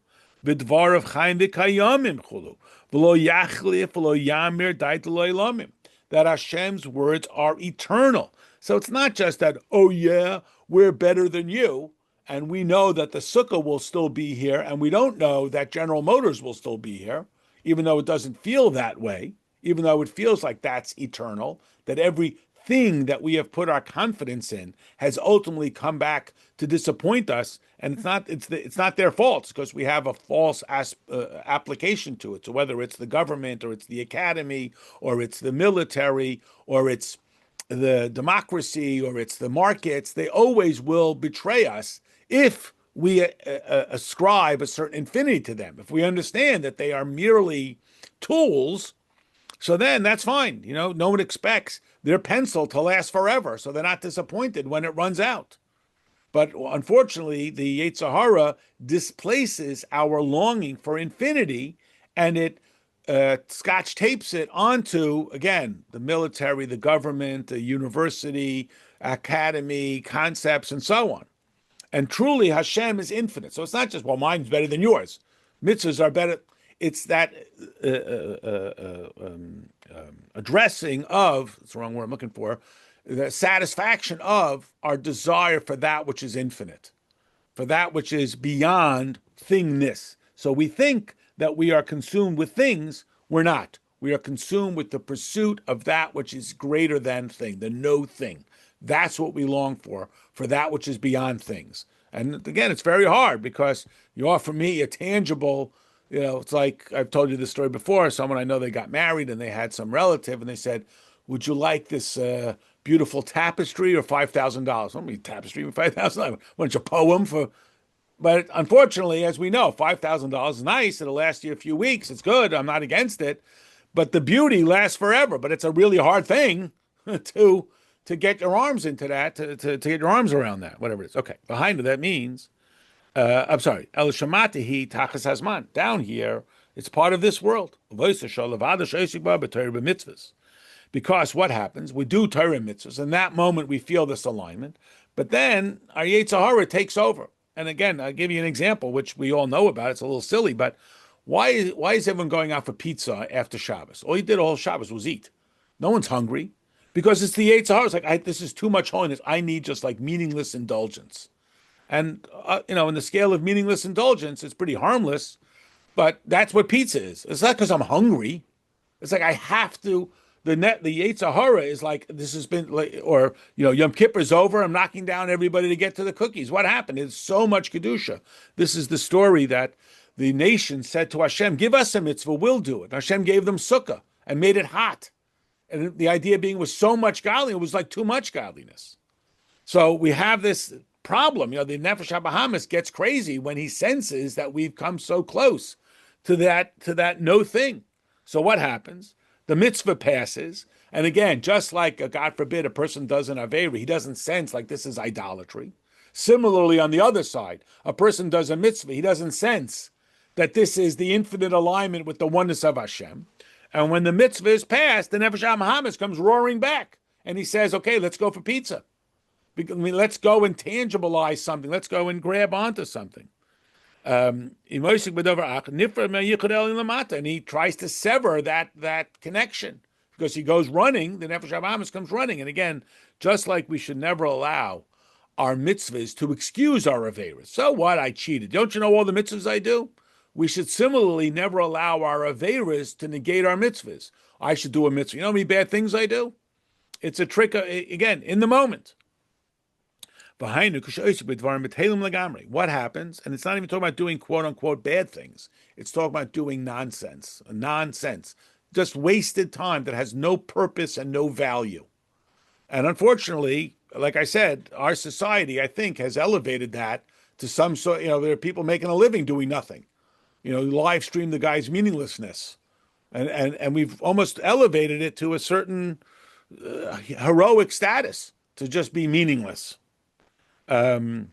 b'dvar of chaim v'kayamim chulu, v'lo yachlif v'lo yamir dait lo'ilamim. That Hashem's words are eternal. So it's not just that, oh yeah, we're better than you, and we know that the sukkah will still be here, and we don't know that General Motors will still be here, even though it doesn't feel that way, even though it feels like that's eternal, that everything that we have put our confidence in has ultimately come back to disappoint us, and it's not their fault. It's because we have a false application to it. So whether it's the government, or it's the academy, or it's the military, or it's the democracy, or it's the markets, they always will betray us if we ascribe a certain infinity to them. If we understand that they are merely tools, so then that's fine. No one expects their pencil to last forever, so they're not disappointed when it runs out. But unfortunately, the Yetzer Hara displaces our longing for infinity, and it scotch tapes it onto, again, the military, the government, the university, academy, concepts, and so on. And truly, Hashem is infinite. So it's not just, well, mine's better than yours. Mitzvahs are better. It's that addressing of, that's the wrong word I'm looking for, the satisfaction of our desire for that which is infinite, for that which is beyond thingness. So we think that we are consumed with things. We're not. We are consumed with the pursuit of that which is greater than thing, the no thing. That's what we long for that which is beyond things. And again, it's very hard because you offer me a tangible, it's like I've told you this story before. Someone I know, they got married and they had some relative and they said, would you like this beautiful tapestry or $5,000? I don't mean tapestry with $5,000. Want your poem for... But unfortunately, as we know, $5,000 is nice. It'll last you a few weeks. It's good. I'm not against it. But the beauty lasts forever. But it's a really hard thing to get your arms into that, to get your arms around that, whatever it is. Okay, behind it, that means, I'm sorry, El Shamatahi Tachas Hazman. Down here, it's part of this world. Because what happens? We do Torah mitzvahs. In that moment, we feel this alignment. But then our Yetzer Hara takes over. And again, I'll give you an example, which we all know about. It's a little silly, but why is everyone going out for pizza after Shabbos? All you did all Shabbos was eat. No one's hungry because it's the Yetzer Hara. It's like, this is too much holiness. I need just like meaningless indulgence. And, in the scale of meaningless indulgence, it's pretty harmless, but that's what pizza is. It's not because I'm hungry. It's like I have to. The Yetzer Hara is like, this has been, like, or, Yom Kippur's over, I'm knocking down everybody to get to the cookies. What happened? It's so much Kedusha. This is the story that the nation said to Hashem, give us a mitzvah, we'll do it. Hashem gave them sukkah and made it hot. And the idea being was so much godliness, it was like too much godliness. So we have this problem. The Nefesh HaBahamis gets crazy when he senses that we've come so close to that no thing. So what happens? The mitzvah passes, and again, just like, God forbid, a person does an Aveira, he doesn't sense like this is idolatry. Similarly, on the other side, a person does a mitzvah, he doesn't sense that this is the infinite alignment with the oneness of Hashem. And when the mitzvah is passed, the Nefesh HaBahamis comes roaring back, and he says, okay, let's go for pizza. Let's go and tangibilize something. Let's go and grab onto something. And he tries to sever that connection because he goes running. The Nefesh HaBahamis comes running, and again, just like we should never allow our mitzvahs to excuse our aveiros. So what? I cheated. Don't you know all the mitzvahs I do? We should similarly never allow our aveiros to negate our mitzvahs. I should do a mitzvah. You know how many bad things I do? It's a trick again in the moment. What happens? And it's not even talking about doing quote unquote bad things. It's talking about doing nonsense, just wasted time that has no purpose and no value. And unfortunately, like I said, our society, I think, has elevated that to some sort. There are people making a living doing nothing. Live stream the guy's meaninglessness, and we've almost elevated it to a certain heroic status. to just be meaningless. Shemem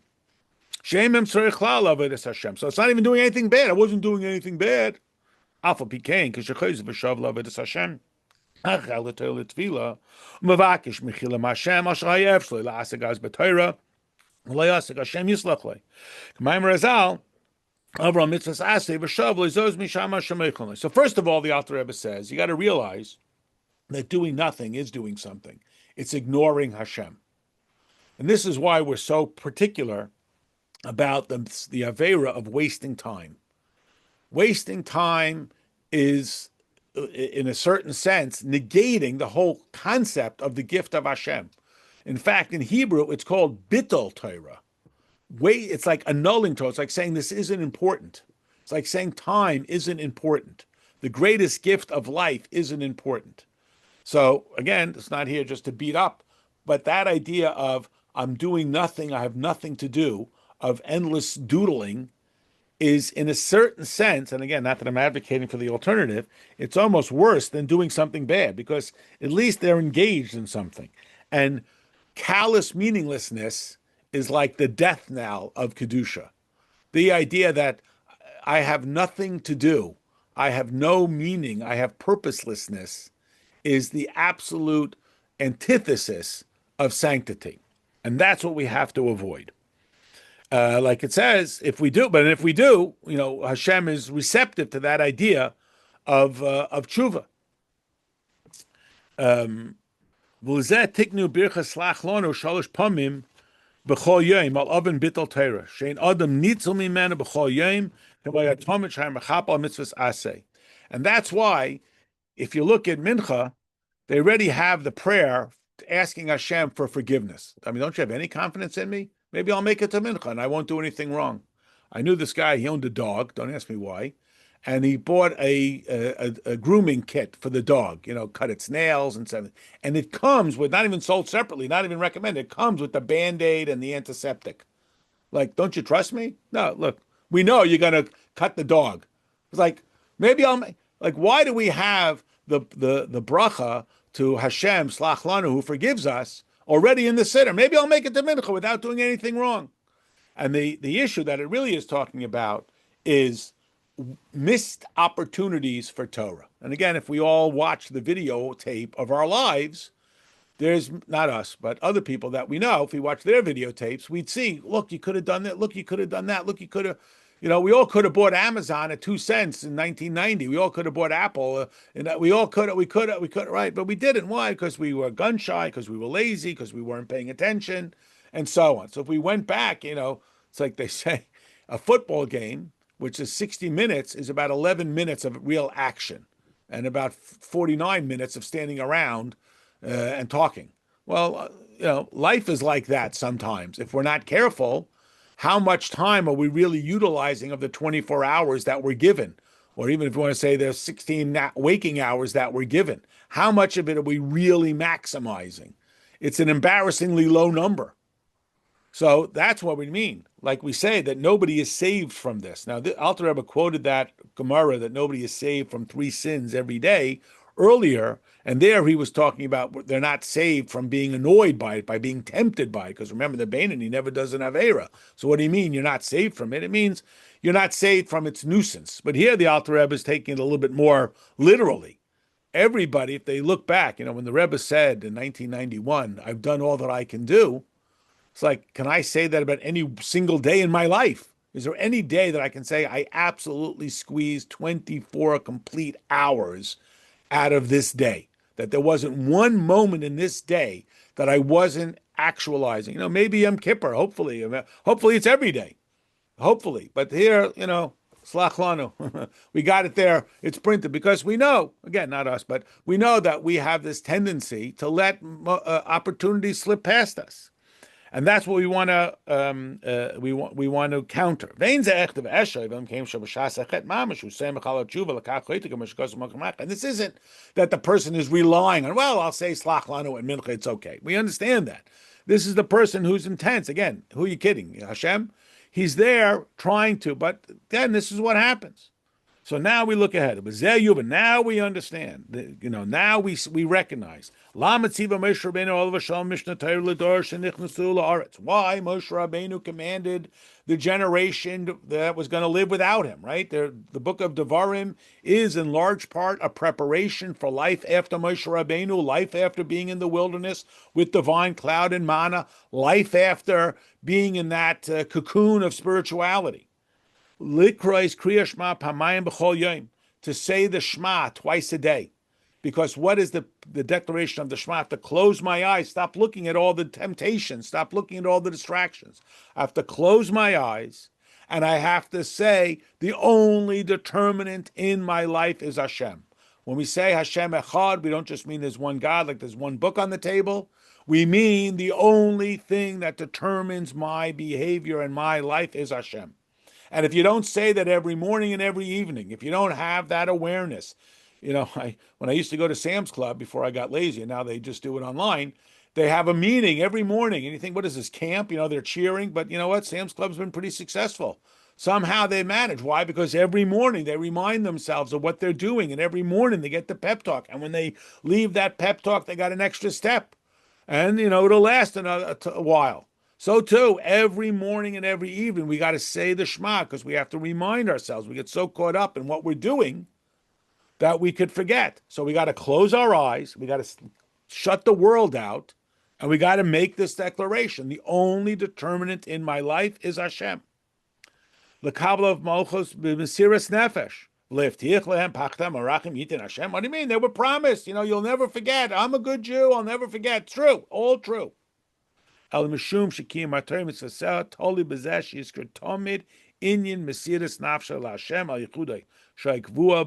tzarich klal avodas Hashem. So it's not even doing anything bad. I wasn't doing anything bad. Alpha pikein k'shechayz v'shav lavodas Hashem. Achal l'toil l'tfila u'mavakish mechilam Hashem asher hayev shlo la'asagaz b'Torah v'lo yasag Hashem yislach lei. K'mayim Razal Avram mitzvahs asay v'shav le'zoz misham Hashem eichon lei. So first of all, the Alter Rebbe says you got to realize that doing nothing is doing something. It's ignoring Hashem. And this is why we're so particular about the Avera of wasting time. Wasting time is, in a certain sense, negating the whole concept of the gift of Hashem. In fact, in Hebrew, it's called bittul Torah. It's like annulling Torah. It's like saying this isn't important. It's like saying time isn't important. The greatest gift of life isn't important. So again, it's not here just to beat up, but that idea of I'm doing nothing, I have nothing to do, of endless doodling is, in a certain sense, and again, not that I'm advocating for the alternative, it's almost worse than doing something bad, because at least they're engaged in something. And callous meaninglessness is like the death knell of Kedusha. The idea that I have nothing to do, I have no meaning, I have purposelessness, is the absolute antithesis of sanctity. And that's what we have to avoid. Like it says, if we do, Hashem is receptive to that idea of tshuva. V'lzeh tiknu birchas slach lonu shalosh pamim b'chol yom al oven bittul Torah shein adam nitzel mimenu b'chol yom k'vay atomit shayim mechapal mitzvahs asay. And that's why, if you look at Mincha, they already have the prayer asking Hashem for forgiveness. I mean, don't you have any confidence in me? Maybe I'll make it to Mincha and I won't do anything wrong. I knew this guy, he owned a dog, don't ask me why, and he bought a grooming kit for the dog, cut its nails and something. And it comes with, not even sold separately, not even recommended, it comes with the Band-Aid and the antiseptic. Like, don't you trust me? No, look, we know you're going to cut the dog. It's like, maybe why do we have the bracha to Hashem, Slach Lanu, who forgives us, already in the Siddur? Maybe I'll make it to Mincha without doing anything wrong. And the issue that it really is talking about is missed opportunities for Torah. And again, if we all watch the videotape of our lives, there's, not us, but other people that we know, if we watch their videotapes, we'd see, look, you could have done that, look, you could have done that, look, you could have, we all could have bought Amazon at 2 cents in 1990. We all could have bought Apple. We could have, right? But we didn't. Why? Because we were gun shy, because we were lazy, because we weren't paying attention, and so on. So if we went back, it's like they say, a football game, which is 60 minutes, is about 11 minutes of real action and about 49 minutes of standing around and talking. Well, life is like that sometimes. If we're not careful, how much time are we really utilizing of the 24 hours that we're given? Or even if you want to say there's 16 waking hours that we're given, how much of it are we really maximizing? It's an embarrassingly low number. So that's what we mean. Like we say, that nobody is saved from this. Now, the Alter Rebbe quoted that Gemara that nobody is saved from 3 sins every day earlier, and there he was talking about they're not saved from being annoyed by it, by being tempted by it, because remember, the Beinoni never does an Avera. So what do you mean you're not saved from it? It means you're not saved from its nuisance. But here the Alter Rebbe is taking it a little bit more literally. Everybody, if they look back, when the Rebbe said in 1991, I've done all that I can do, it's like, can I say that about any single day in my life? Is there any day that I can say I absolutely squeezed 24 complete hours out of this day? That there wasn't one moment in this day that I wasn't actualizing. Maybe Yom Kippur, hopefully it's every day. Hopefully. But here, Slach Lanu, we got it there. It's printed because we know, again, not us, but we know that we have this tendency to let opportunities slip past us. And that's what we want to counter. And this isn't that the person is relying on, well, I'll say Slach Lanu and Mincha, it's okay. We understand that. This is the person who's intense. Again, who are you kidding? Hashem? He's there trying to, but then this is what happens. So now we look ahead. But now we understand. Now we recognize. Why Moshe Rabbeinu commanded the generation that was going to live without him, right? The book of Devarim is in large part a preparation for life after Moshe Rabbeinu, life after being in the wilderness with divine cloud and manna, life after being in that cocoon of spirituality. Likrois Kriya Shema Pamayim B'chol Yom, to say the Shema twice a day. Because what is the declaration of the Shema? I have to close my eyes, stop looking at all the temptations, stop looking at all the distractions. I have to close my eyes, and I have to say the only determinant in my life is Hashem. When we say Hashem Echad, we don't just mean there's one God, like there's one book on the table. We mean the only thing that determines my behavior and my life is Hashem. And if you don't say that every morning and every evening, if you don't have that awareness, when I used to go to Sam's Club before I got lazy, and now they just do it online, they have a meeting every morning. And you think, what is this, camp? They're cheering. But you know what? Sam's Club's been pretty successful. Somehow they manage. Why? Because every morning they remind themselves of what they're doing. And every morning they get the pep talk. And when they leave that pep talk, they got an extra step. And, it'll last a while. So too, every morning and every evening, we got to say the Shema because we have to remind ourselves. We get so caught up in what we're doing that we could forget. So we got to close our eyes. We got to shut the world out. And we got to make this declaration. The only determinant in my life is Hashem. L'kabla of malchus b'mesiras nefesh. What do you mean? They were promised. You'll never forget. I'm a good Jew. I'll never forget. True. All true. El mishum shekim atayim mitzvaseh toli bezesh yiskir tomid inyan mesiras nafsha laHashem al yichudai shaykvua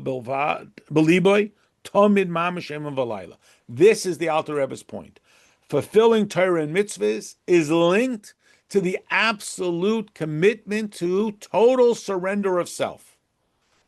beliboy tomid mamashem v'layla. This is the Alter Rebbe's point. Fulfilling Torah and mitzvahs is linked to the absolute commitment to total surrender of self.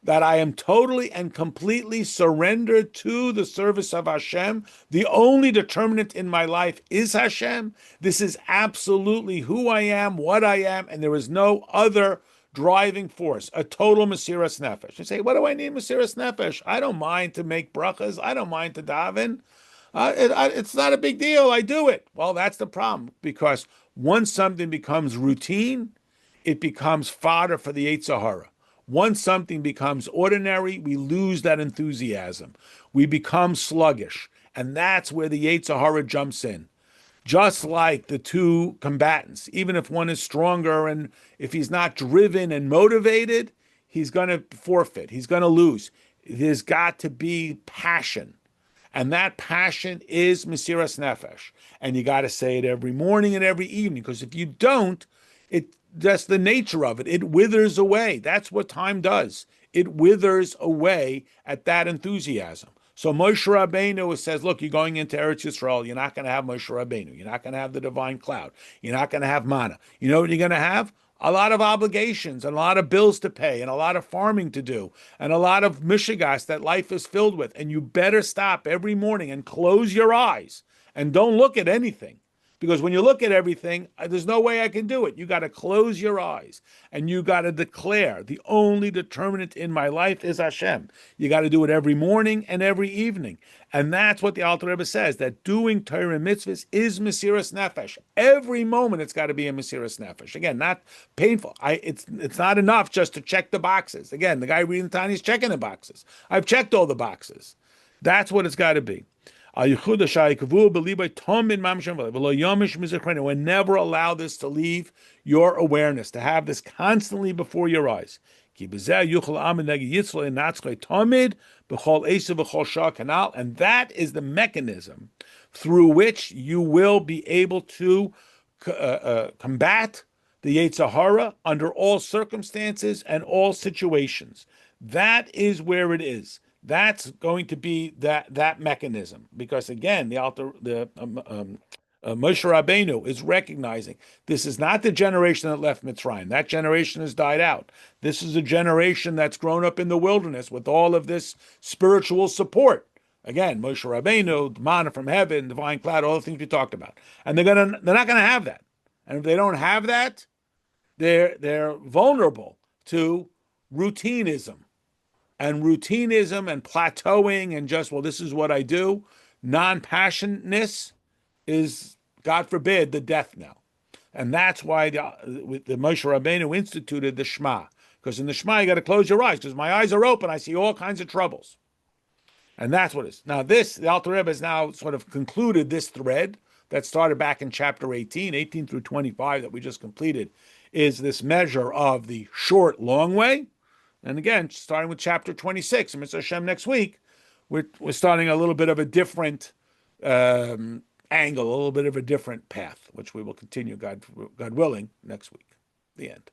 That I am totally and completely surrendered to the service of Hashem. The only determinant in my life is Hashem. This is absolutely who I am, what I am, and there is no other driving force, a total Mesiras Nefesh. You say, what do I need Mesiras Nefesh? I don't mind to make brachas. I don't mind to daven. It's not a big deal. I do it. Well, that's the problem, because once something becomes routine, it becomes fodder for the Yetzer Hara. Once something becomes ordinary, we lose that enthusiasm. We become sluggish. And that's where the Yetzer Hara jumps in. Just like the two combatants, even if one is stronger and if he's not driven and motivated, he's going to forfeit. He's going to lose. There's got to be passion. And that passion is Mesiras Nefesh. And you got to say it every morning and every evening, because if you don't, that's the nature of it. It withers away. That's what time does. It withers away at that enthusiasm. So Moshe Rabbeinu says, look, you're going into Eretz Yisrael. You're not going to have Moshe Rabbeinu. You're not going to have the divine cloud. You're not going to have manna. You know what you're going to have? A lot of obligations and a lot of bills to pay and a lot of farming to do and a lot of mishigas that life is filled with. And you better stop every morning and close your eyes and don't look at anything. Because when you look at everything, there's no way I can do it. You got to close your eyes and you got to declare the only determinant in my life is Hashem. You got to do it every morning and every evening. And that's what the Alter Rebbe says, that doing Torah and mitzvahs is Mesiras Nefesh. Every moment it's got to be a Mesiras Nefesh. Again, not painful. It's not enough just to check the boxes. Again, the guy reading Tanya is checking the boxes. I've checked all the boxes. That's what it's got to be. We'll never allow this to leave your awareness, to have this constantly before your eyes. And that is the mechanism through which you will be able to combat the Yetzer Hara under all circumstances and all situations. That is where it is. That's going to be that mechanism, because again, Moshe Rabbeinu is recognizing this is not the generation that left Mitzrayim. That generation has died out. This is a generation that's grown up in the wilderness with all of this spiritual support. Again, Moshe Rabbeinu, manna from heaven, divine cloud, all the things we talked about, and they're not going to have that. And if they don't have that, they're vulnerable to routinism. and routinism and plateauing and just, well, this is what I do, non-passionateness is, God forbid, the death knell. And that's why the Moshe Rabbeinu instituted the Shema. Because in the Shema, you got to close your eyes, because my eyes are open. I see all kinds of troubles. And that's what it is. Now, the Alter Rebbe has now sort of concluded this thread that started back in chapter 18 through 25 that we just completed, is this measure of the short, long way. And again, starting with chapter 26, and Mr. Hashem next week, we're starting a little bit of a different angle, a little bit of a different path, which we will continue, God willing, next week. The end.